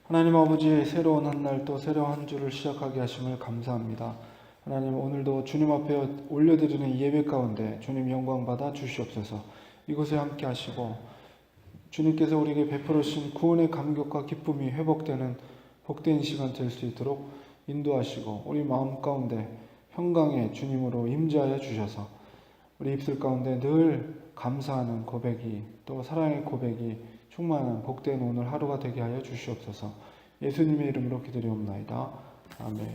하나님 아버지, 새로운 한 날 또 새로운 한 주를 시작하게 하심을 감사합니다. 하나님, 오늘도 주님 앞에 올려드리는 예배 가운데 주님 영광 받아 주시옵소서. 이곳에 함께 하시고 주님께서 우리에게 베풀으신 구원의 감격과 기쁨이 회복되는 복된 시간 될 수 있도록 인도하시고 우리 마음 가운데 평강의 주님으로 임재하여 주셔서 우리 입술 가운데 늘 감사하는 고백이 또 사랑의 고백이 충만한 복된 오늘 하루가 되게 하여 주시옵소서. 예수님의 이름으로 기도리옵나이다. 아멘.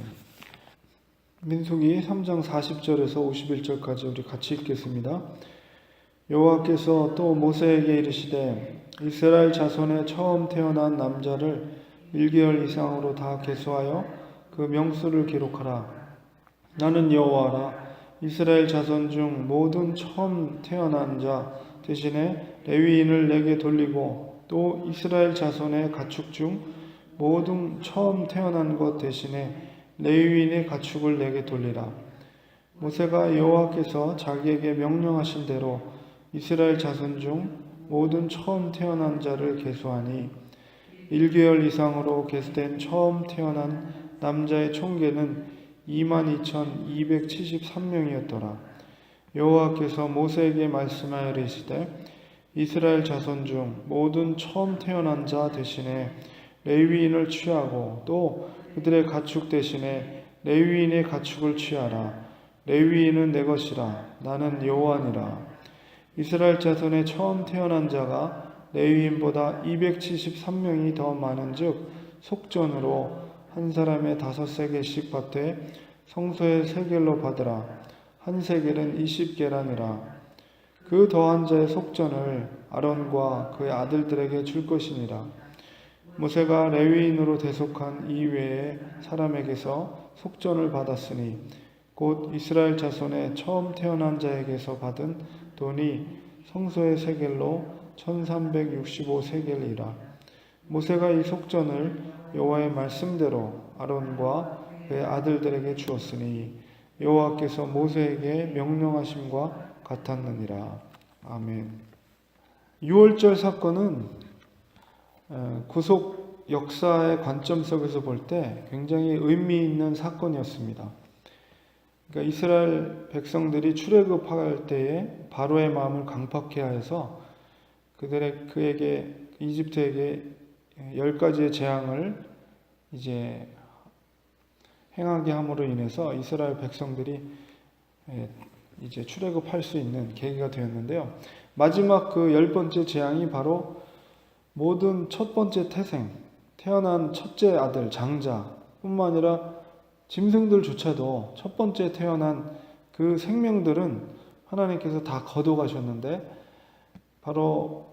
민수기 3장 40절에서 51절까지 우리 같이 읽겠습니다. 여호와께서 또 모세에게 이르시되 이스라엘 자손에 처음 태어난 남자를 1개월 이상으로 다 계수하여 그 명수를 기록하라. 나는 여호와라. 이스라엘 자손 중 모든 처음 태어난 자 대신에 레위인을 내게 돌리고 또 이스라엘 자손의 가축 중 모든 처음 태어난 것 대신에 레위인의 가축을 내게 돌리라. 모세가 여호와께서 자기에게 명령하신 대로 이스라엘 자손 중 모든 처음 태어난 자를 계수하니 1개월 이상으로 계수된 처음 태어난 남자의 총계는 22,273명이었더라. 여호와께서 모세에게 말씀하여 이르시되 이스라엘 자손 중 모든 처음 태어난 자 대신에 레위인을 취하고 또 그들의 가축 대신에 레위인의 가축을 취하라. 레위인은 내 것이라. 나는 여호와니라. 이스라엘 자손의 처음 태어난 자가 레위인보다 273명이 더 많은즉 속전으로 한 사람의 5세겔씩 받되 성소의 세겔로 받으라. 한 세겔은 20게라니라. 그 더한 자의 속전을 아론과 그의 아들들에게 줄 것이니라. 모세가 레위인으로 대속한 이외의 사람에게서 속전을 받았으니 곧 이스라엘 자손의 처음 태어난 자에게서 받은 돈이 성소의 세겔로 1365세겔이라. 모세가 이 속전을 여호와의 말씀대로 아론과 그의 아들들에게 주었으니 여호와께서 모세에게 명령하심과 같았느니라. 아멘. 유월절 사건은 구속 역사의 관점 속에서 볼 때 굉장히 의미 있는 사건이었습니다. 그러니까 이스라엘 백성들이 출애굽할 때에 바로의 마음을 강팍해 하여서 그에게 이집트에게 10가지의 재앙을 이제 행하게 함으로 인해서 이스라엘 백성들이 이제 출애굽할 수 있는 계기가 되었는데요. 마지막 그 10번째 재앙이 바로 모든 첫 번째 태생, 태어난 첫째 아들, 장자 뿐만 아니라 짐승들조차도 첫 번째 태어난 그 생명들은 하나님께서 다 거둬가셨는데 바로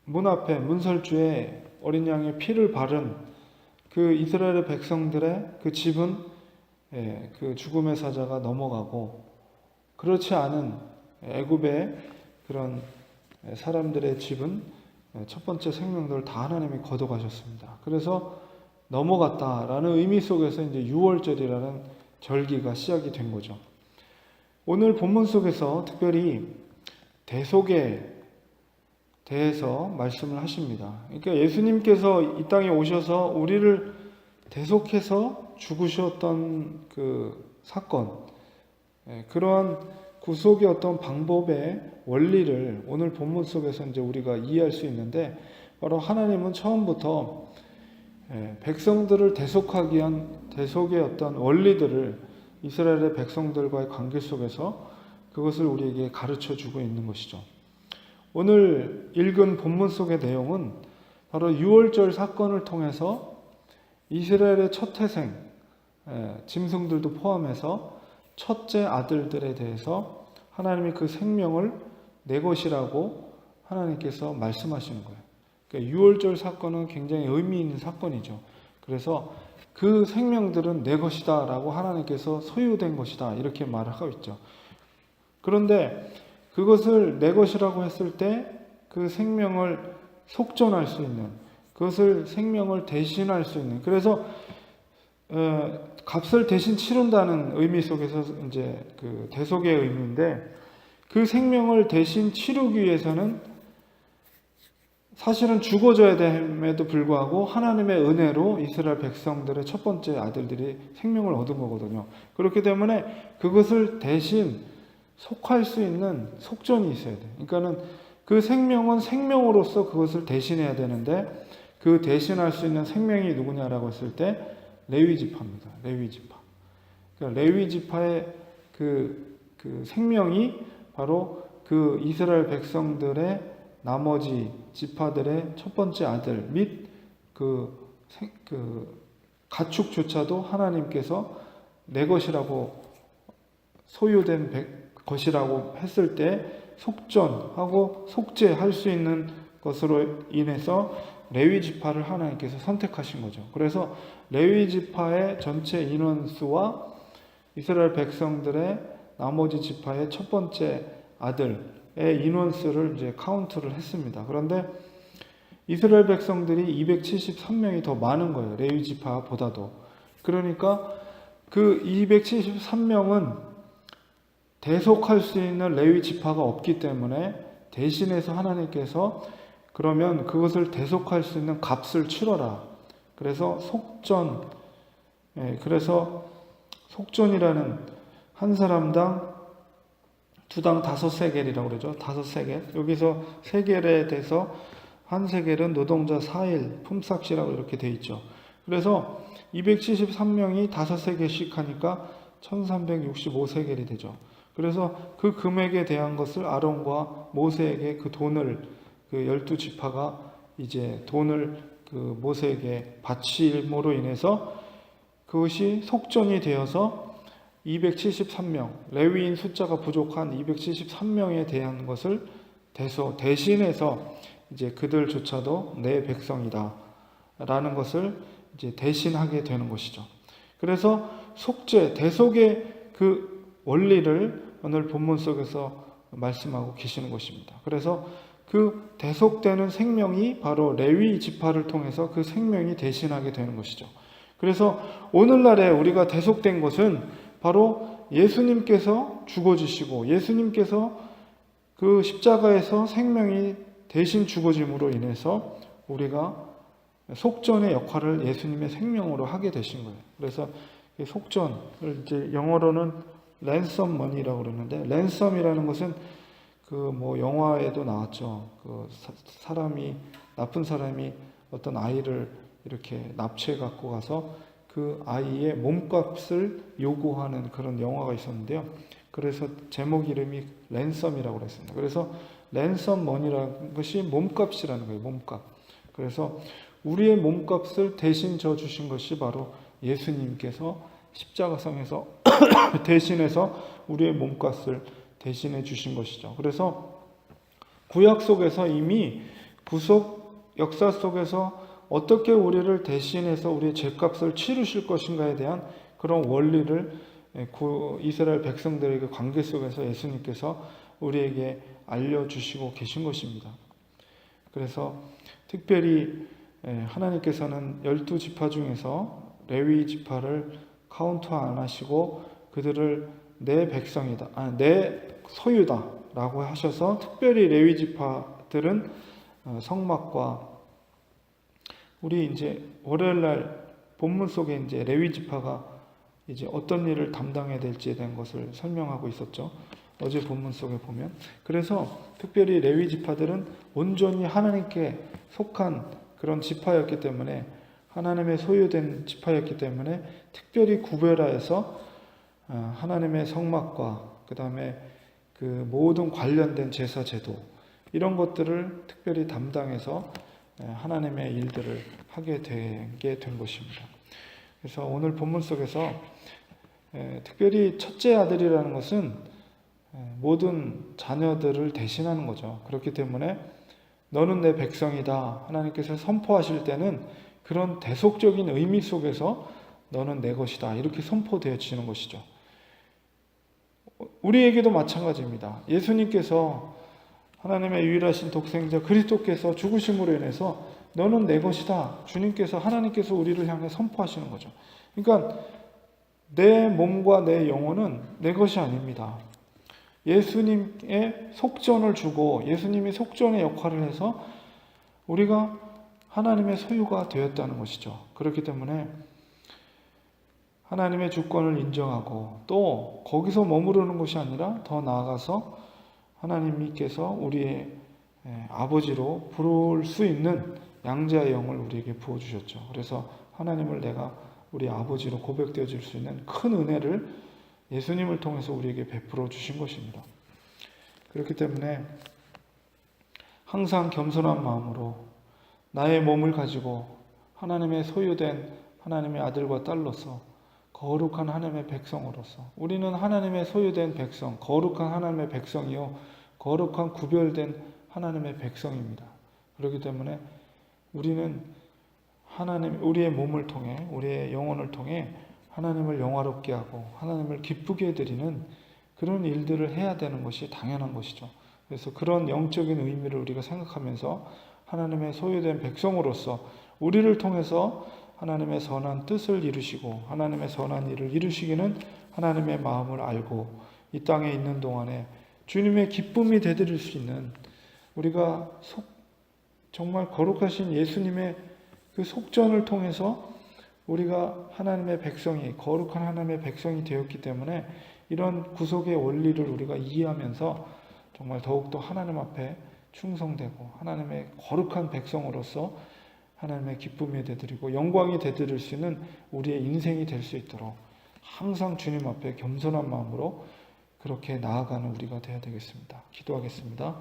문 앞에 문설주에 어린 양의 피를 바른 그 이스라엘의 백성들의 그 집은 그 죽음의 사자가 넘어가고 그렇지 않은 애굽의 그런 사람들의 집은 첫 번째 생명들을 다 하나님이 거둬가셨습니다. 그래서 넘어갔다라는 의미 속에서 이제 유월절이라는 절기가 시작이 된 거죠. 오늘 본문 속에서 특별히 대속에 대해서 말씀을 하십니다. 그러니까 예수님께서 이 땅에 오셔서 우리를 대속해서 죽으셨던 그 사건, 그러한 구속의 어떤 방법의 원리를 오늘 본문 속에서 이제 우리가 이해할 수 있는데, 바로 하나님은 처음부터 백성들을 대속하기 위한 대속의 어떤 원리들을 이스라엘의 백성들과의 관계 속에서 그것을 우리에게 가르쳐 주고 있는 것이죠. 오늘 읽은 본문 속의 내용은 바로 유월절 사건을 통해서 이스라엘의 첫 태생, 짐승들도 포함해서 첫째 아들들에 대해서 하나님이 그 생명을 내 것이라고 하나님께서 말씀하시는 거예요. 그러니까 유월절 사건은 굉장히 의미 있는 사건이죠. 그래서 그 생명들은 내 것이다 라고 하나님께서 소유된 것이다 이렇게 말을 하고 있죠. 그런데 그것을 내 것이라고 했을 때 그 생명을 속전할 수 있는, 그것을 생명을 대신할 수 있는, 그래서 값을 대신 치른다는 의미 속에서 이제 그 대속의 의미인데, 그 생명을 대신 치르기 위해서는 사실은 죽어져야 됨에도 불구하고 하나님의 은혜로 이스라엘 백성들의 첫 번째 아들들이 생명을 얻은 거거든요. 그렇기 때문에 그것을 대신 속할 수 있는 속전이 있어야 돼요. 그러니까는 그 생명은 생명으로서 그것을 대신해야 되는데, 그 대신할 수 있는 생명이 누구냐라고 했을 때 레위 지파입니다. 레위 지파. 그러니까 레위 지파의 그 생명이 바로 그 이스라엘 백성들의 나머지 지파들의 첫 번째 아들 및 그 가축조차도 하나님께서 내 것이라고 소유된 것이라고 했을 때 속전하고 속죄할 수 있는 것으로 인해서 레위 지파를 하나님께서 선택하신 거죠. 그래서 레위 지파의 전체 인원수와 이스라엘 백성들의 나머지 지파의 첫 번째 아들의 인원수를 이제 카운트를 했습니다. 그런데 이스라엘 백성들이 273명이 더 많은 거예요. 레위 지파보다도. 그러니까 그 273명은 대속할 수 있는 레위 지파가 없기 때문에 대신해서 하나님께서 그러면 그것을 대속할 수 있는 값을 치러라. 그래서 속전, 그래서 속전이라는 한 사람당 두당 5세겔이라고 그러죠. 5세겔. 여기서 세겔에 대해서 한 세겔은 노동자 4일 품삯이라고 이렇게 돼 있죠. 그래서 273명이 5세겔씩 하니까 1365세겔이 되죠. 그래서 그 금액에 대한 것을 아론과 모세에게 그 돈을 그 12지파가 이제 돈을 그 모세에게 바침으로 인해서 그것이 속전이 되어서 273명, 레위인 숫자가 부족한 273명에 대한 것을 대신해서 이제 그들조차도 내 백성이다 라는 것을 이제 대신하게 되는 것이죠. 그래서 속죄, 대속의 그 원리를 오늘 본문 속에서 말씀하고 계시는 것입니다. 그래서 그 대속되는 생명이 바로 레위 지파를 통해서 그 생명이 대신하게 되는 것이죠. 그래서 오늘날에 우리가 대속된 것은 바로 예수님께서 죽어주시고 예수님께서 그 십자가에서 생명이 대신 죽어짐으로 인해서 우리가 속전의 역할을 예수님의 생명으로 하게 되신 거예요. 그래서 속전을 이제 영어로는 랜섬 머니라고 그러는데, 랜섬이라는 것은 그 뭐 영화에도 나왔죠. 그 나쁜 사람이 어떤 아이를 이렇게 납치해 갖고 가서 그 아이의 몸값을 요구하는 그런 영화가 있었는데요. 그래서 제목 이름이 랜섬이라고 그랬습니다. 그래서 랜섬 머니라는 것이 몸값이라는 거예요. 몸값. 그래서 우리의 몸값을 대신 져 주신 것이 바로 예수님께서 십자가상에서 대신해서 우리의 몸값을 대신해 주신 것이죠. 그래서 구약 속에서 이미 구속 역사 속에서 어떻게 우리를 대신해서 우리의 죄값을 치르실 것인가에 대한 그런 원리를 이스라엘 백성들에게 관계 속에서 예수님께서 우리에게 알려주시고 계신 것입니다. 그래서 특별히 하나님께서는 12지파 중에서 레위 지파를 카운트 안 하시고 그들을 내 백성이다, 내 소유다 라고 하셔서 특별히 레위 지파들은 성막과 우리 이제 월요일날 본문 속에 이제 레위 지파가 이제 어떤 일을 담당해야 될지에 대한 것을 설명하고 있었죠. 어제 본문 속에 보면. 그래서 특별히 레위 지파들은 온전히 하나님께 속한 그런 지파였기 때문에, 하나님의 소유된 지파였기 때문에 특별히 구별하여서 하나님의 성막과 그 다음에 그 모든 관련된 제사 제도 이런 것들을 특별히 담당해서 하나님의 일들을 하게 되게 된 것입니다. 그래서 오늘 본문 속에서 특별히 첫째 아들이라는 것은 모든 자녀들을 대신하는 거죠. 그렇기 때문에 너는 내 백성이다 하나님께서 선포하실 때는 그런 대속적인 의미 속에서 너는 내 것이다 이렇게 선포되어지는 것이죠. 우리에게도 마찬가지입니다. 예수님께서 하나님의 유일하신 독생자 그리스도께서 죽으심으로 인해서 너는 내 것이다. 주님께서 하나님께서 우리를 향해 선포하시는 거죠. 그러니까 내 몸과 내 영혼은 내 것이 아닙니다. 예수님의 속전을 주고 예수님이 속전의 역할을 해서 우리가 하나님의 소유가 되었다는 것이죠. 그렇기 때문에 하나님의 주권을 인정하고 또 거기서 머무르는 것이 아니라 더 나아가서 하나님께서 우리의 아버지로 부를 수 있는 양자의 영을 우리에게 부어주셨죠. 그래서 하나님을 내가 우리 아버지로 고백되어질 수 있는 큰 은혜를 예수님을 통해서 우리에게 베풀어 주신 것입니다. 그렇기 때문에 항상 겸손한 마음으로 나의 몸을 가지고 하나님의 소유된 하나님의 아들과 딸로서 거룩한 하나님의 백성으로서 우리는 하나님의 소유된 백성, 거룩한 하나님의 백성이요 거룩한 구별된 하나님의 백성입니다. 그렇기 때문에 우리는 우리의 몸을 통해 우리의 영혼을 통해 하나님을 영화롭게 하고 하나님을 기쁘게 해드리는 그런 일들을 해야 되는 것이 당연한 것이죠. 그래서 그런 영적인 의미를 우리가 생각하면서 하나님의 소유된 백성으로서 우리를 통해서 하나님의 선한 뜻을 이루시고 하나님의 선한 일을 이루시기는 하나님의 마음을 알고 이 땅에 있는 동안에 주님의 기쁨이 되드릴 수 있는 우리가 정말 거룩하신 예수님의 그 속전을 통해서 우리가 하나님의 백성이 거룩한 하나님의 백성이 되었기 때문에 이런 구속의 원리를 우리가 이해하면서 정말 더욱더 하나님 앞에 충성되고 하나님의 거룩한 백성으로서 하나님의 기쁨이 되드리고 영광이 되드릴 수 있는 우리의 인생이 될 수 있도록 항상 주님 앞에 겸손한 마음으로 그렇게 나아가는 우리가 되어야 되겠습니다. 기도하겠습니다.